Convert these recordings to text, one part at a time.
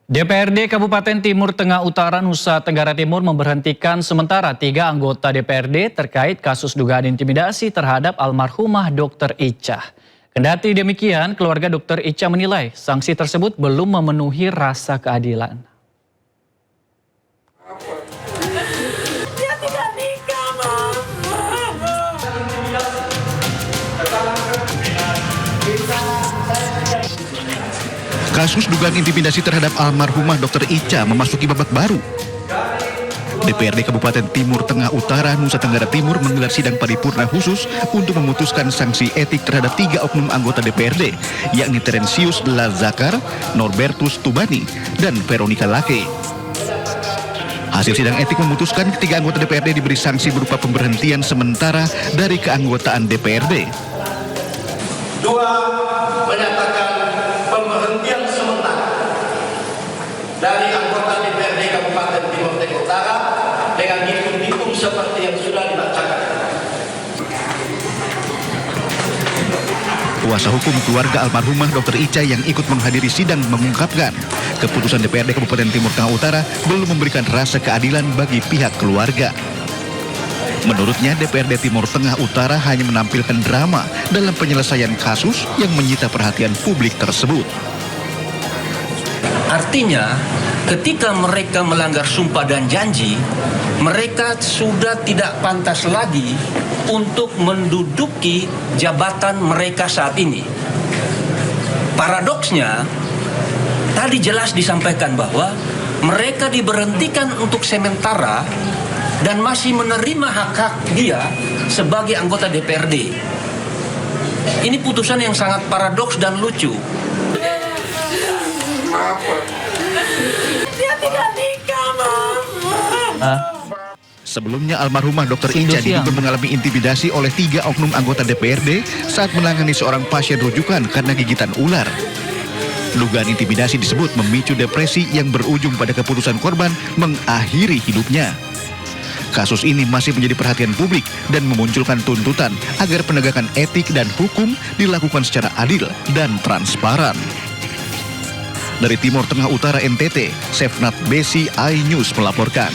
DPRD Kabupaten Timur Tengah Utara Nusa Tenggara Timur memberhentikan sementara 3 anggota DPRD terkait kasus dugaan intimidasi terhadap almarhumah Dr. Ica. Kendati demikian, keluarga Dr. Ica menilai sanksi tersebut belum memenuhi rasa keadilan. Dia tidak nikah, Kasus dugaan intimidasi terhadap almarhumah Dr. Ica memasuki babak baru. DPRD Kabupaten Timur Tengah Utara Nusa Tenggara Timur menggelar sidang paripurna khusus untuk memutuskan sanksi etik terhadap 3 oknum anggota DPRD, yakni Terensius Lazakar, Norbertus Tubani, dan Veronica Lake. Hasil sidang etik memutuskan 3 anggota DPRD diberi sanksi berupa pemberhentian sementara dari keanggotaan DPRD. 2. Menyatakan pemberhentian sementara dari anggota DPRD Kabupaten Timur Tengah Utara dengan hitung-hitung seperti yang sudah dibacakan. Kuasa hukum keluarga almarhumah Dr. Ica yang ikut menghadiri sidang mengungkapkan keputusan DPRD Kabupaten Timur Tengah Utara belum memberikan rasa keadilan bagi pihak keluarga. Menurutnya, DPRD Timur Tengah Utara hanya menampilkan drama dalam penyelesaian kasus yang menyita perhatian publik tersebut. Artinya, ketika mereka melanggar sumpah dan janji, mereka sudah tidak pantas lagi untuk menduduki jabatan mereka saat ini. Paradoksnya, tadi jelas disampaikan bahwa mereka diberhentikan untuk sementara dan masih menerima hak-hak dia sebagai anggota DPRD. Ini putusan yang sangat paradoks dan lucu. Dia tidak nikah, Sebelumnya almarhumah Dr. Ica diduga mengalami intimidasi oleh 3 oknum anggota DPRD saat menangani seorang pasien rujukan karena gigitan ular. Dugaan intimidasi disebut memicu depresi yang berujung pada keputusan korban mengakhiri hidupnya. Kasus ini masih menjadi perhatian publik dan memunculkan tuntutan agar penegakan etik dan hukum dilakukan secara adil dan transparan. Dari Timur Tengah Utara NTT, Sefnat Besi iNews melaporkan.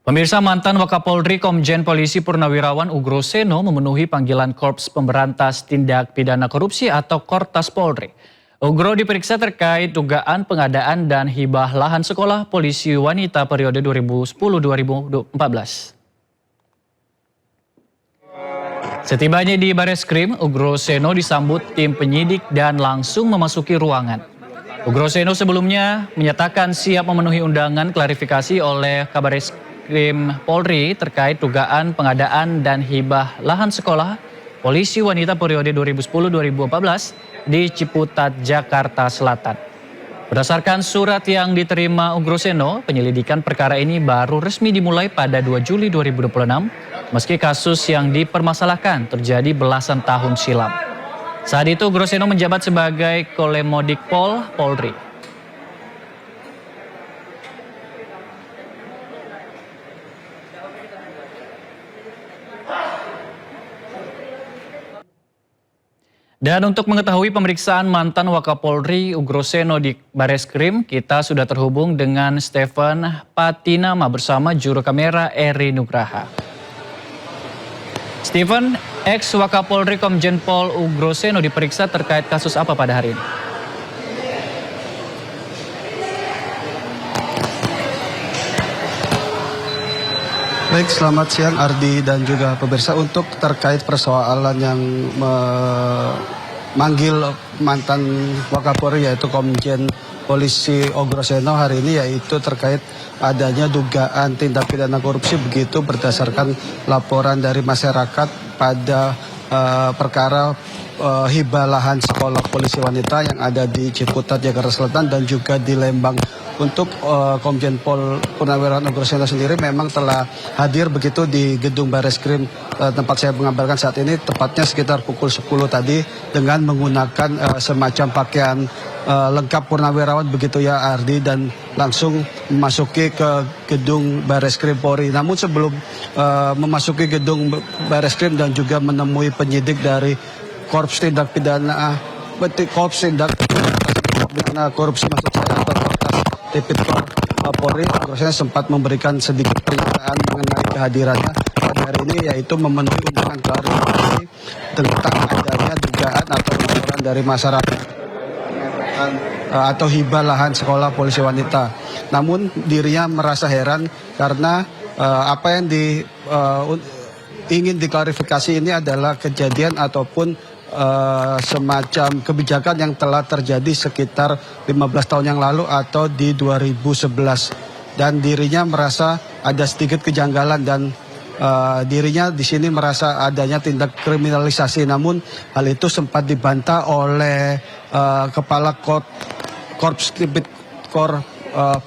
Pemirsa, mantan Wakapolri Komjen Polisi Purnawirawan Ugro Seno memenuhi panggilan Korps Pemberantas Tindak Pidana Korupsi atau Kortas Polri. Ugro diperiksa terkait dugaan pengadaan dan hibah lahan sekolah polisi wanita periode 2010-2014. Setibanya di Bareskrim, Ugro Seno disambut tim penyidik dan langsung memasuki ruangan. Ugro Seno sebelumnya menyatakan siap memenuhi undangan klarifikasi oleh Kabareskrim Polri terkait dugaan pengadaan dan hibah lahan sekolah polisi wanita periode 2010-2014 di Ciputat, Jakarta Selatan. Berdasarkan surat yang diterima Ugro Seno, penyelidikan perkara ini baru resmi dimulai pada 2 Juli 2026, meski kasus yang dipermasalahkan terjadi belasan tahun silam. Saat itu Ugro Seno menjabat sebagai Kolemodikpol Polri. Dan untuk mengetahui pemeriksaan mantan Wakapolri Ugro Seno di Bareskrim, kita sudah terhubung dengan Stephen Patinama bersama juru kamera Eri Nugraha. Stephen, ex-Wakapolri Komjen Pol Ugro Seno diperiksa terkait kasus apa pada hari ini? Baik, selamat siang Ardi dan juga pemirsa. Untuk terkait persoalan yang memanggil mantan Wakapolri yaitu Komjen Polisi Ugro Seno hari ini, yaitu terkait adanya dugaan tindak pidana korupsi begitu berdasarkan laporan dari masyarakat pada perkara hibah lahan sekolah polisi wanita yang ada di Ciputat, Jakarta Selatan dan juga di Lembang. Untuk Komjen Pol Purnawirawan Ugro Seno sendiri memang telah hadir begitu di gedung Bareskrim tempat saya mengabarkan saat ini, tepatnya sekitar pukul 10 tadi dengan menggunakan semacam pakaian lengkap purnawirawan begitu ya Ardi, dan langsung memasuki ke gedung Bareskrim Polri. Namun sebelum memasuki gedung Bareskrim dan juga menemui penyidik dari Korps Tindak Pidana Korps Tindak Pidana Korupsi maksud saya atau Kortas Tipikor Polri Agroseno sempat memberikan sedikit pernyataan mengenai kehadirannya pada hari ini, yaitu memenuhi undangan klarifikasi tentang adanya dugaan atau laporan dari masyarakat atau hibah lahan sekolah polisi wanita. Namun dirinya merasa heran karena apa yang ingin diklarifikasi ini adalah kejadian ataupun semacam kebijakan yang telah terjadi sekitar 15 tahun yang lalu atau di 2011, dan dirinya merasa ada sedikit kejanggalan dan dirinya di sini merasa adanya tindak kriminalisasi. Namun hal itu sempat dibantah oleh Kepala Korps Tipikor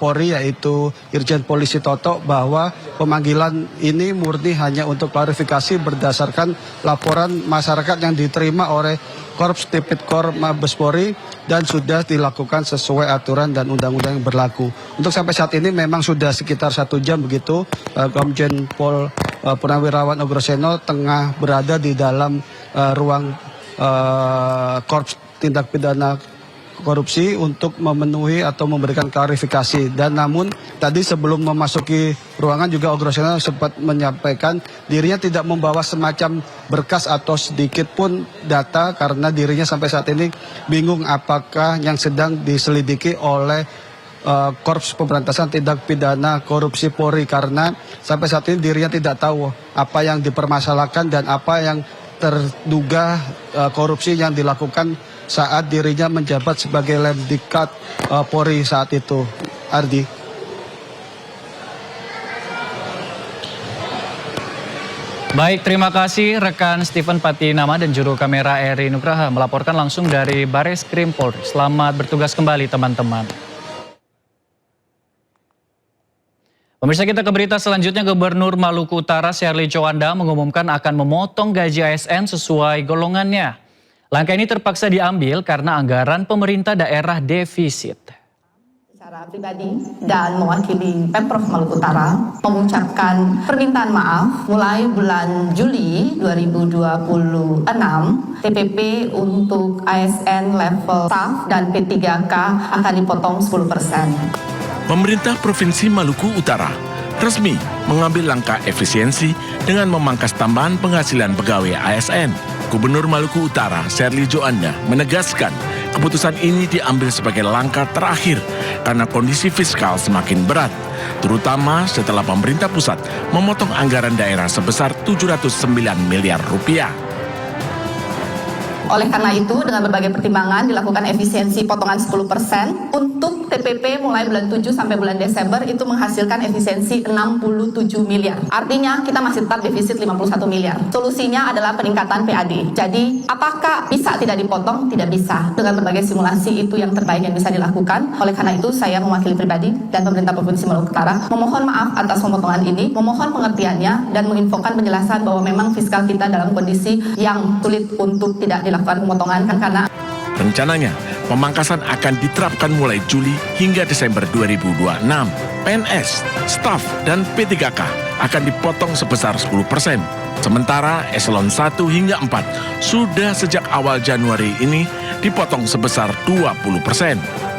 Polri yaitu Irjen Polisi Toto bahwa pemanggilan ini murni hanya untuk klarifikasi berdasarkan laporan masyarakat yang diterima oleh Korps Tipikor Mabes Polri dan sudah dilakukan sesuai aturan dan undang-undang yang berlaku. Untuk sampai saat ini memang sudah sekitar 1 jam begitu Komjen Pol Purnawirawan Agroseno tengah berada di dalam ruang Korps Tindak Pidana Korupsi untuk memenuhi atau memberikan klarifikasi. Dan namun tadi sebelum memasuki ruangan juga Agroseno sempat menyampaikan dirinya tidak membawa semacam berkas atau sedikit pun data karena dirinya sampai saat ini bingung apakah yang sedang diselidiki oleh Korps Pemberantasan Tindak Pidana Korupsi Polri, karena sampai saat ini dirinya tidak tahu apa yang dipermasalahkan dan apa yang terduga korupsi yang dilakukan saat dirinya menjabat sebagai Lemdikat Polri saat itu. Ardi. Baik, terima kasih rekan Steven Patinama dan juru kamera Eri Nugraha melaporkan langsung dari Bareskrim Polri. Selamat bertugas kembali teman-teman. Pemirsa, kita ke berita selanjutnya. Gubernur Maluku Utara Sherly Djoanda mengumumkan akan memotong gaji ASN sesuai golongannya. Langkah ini terpaksa diambil karena anggaran pemerintah daerah defisit. Secara pribadi dan mewakili Pemprov Maluku Utara mengucapkan permintaan maaf mulai bulan Juli 2026 TPP untuk ASN level staff dan P3K akan dipotong 10%. Pemerintah Provinsi Maluku Utara resmi mengambil langkah efisiensi dengan memangkas tambahan penghasilan pegawai ASN. Gubernur Maluku Utara Sherly Djoanda menegaskan keputusan ini diambil sebagai langkah terakhir karena kondisi fiskal semakin berat, terutama setelah pemerintah pusat memotong anggaran daerah sebesar 709 miliar rupiah. Oleh karena itu, dengan berbagai pertimbangan dilakukan efisiensi potongan 10% untuk TPP mulai bulan 7 sampai bulan Desember itu menghasilkan efisiensi 67 miliar. Artinya kita masih tetap defisit 51 miliar. Solusinya adalah peningkatan PAD. Jadi apakah bisa tidak dipotong? Tidak bisa. Dengan berbagai simulasi itu yang terbaik yang bisa dilakukan. Oleh karena itu saya mewakili pribadi dan pemerintah Provinsi Maluku Utara memohon maaf atas pemotongan ini, memohon pengertiannya dan menginfokan penjelasan bahwa memang fiskal kita dalam kondisi yang sulit untuk tidak dilakukan pemotongan karena rencananya pemangkasan akan diterapkan mulai Juli hingga Desember 2026. PNS, staf, dan P3K akan dipotong sebesar 10%. Sementara eselon 1 hingga 4 sudah sejak awal Januari ini dipotong sebesar 20%.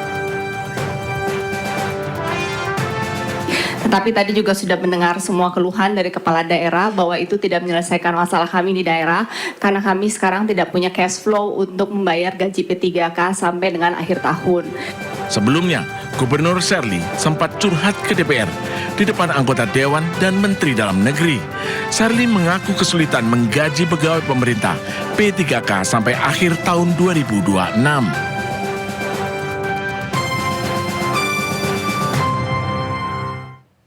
Tetapi tadi juga sudah mendengar semua keluhan dari kepala daerah bahwa itu tidak menyelesaikan masalah kami di daerah karena kami sekarang tidak punya cash flow untuk membayar gaji P3K sampai dengan akhir tahun. Sebelumnya, Gubernur Sherly sempat curhat ke DPR di depan anggota Dewan dan Menteri Dalam Negeri. Sherly mengaku kesulitan menggaji pegawai pemerintah P3K sampai akhir tahun 2026.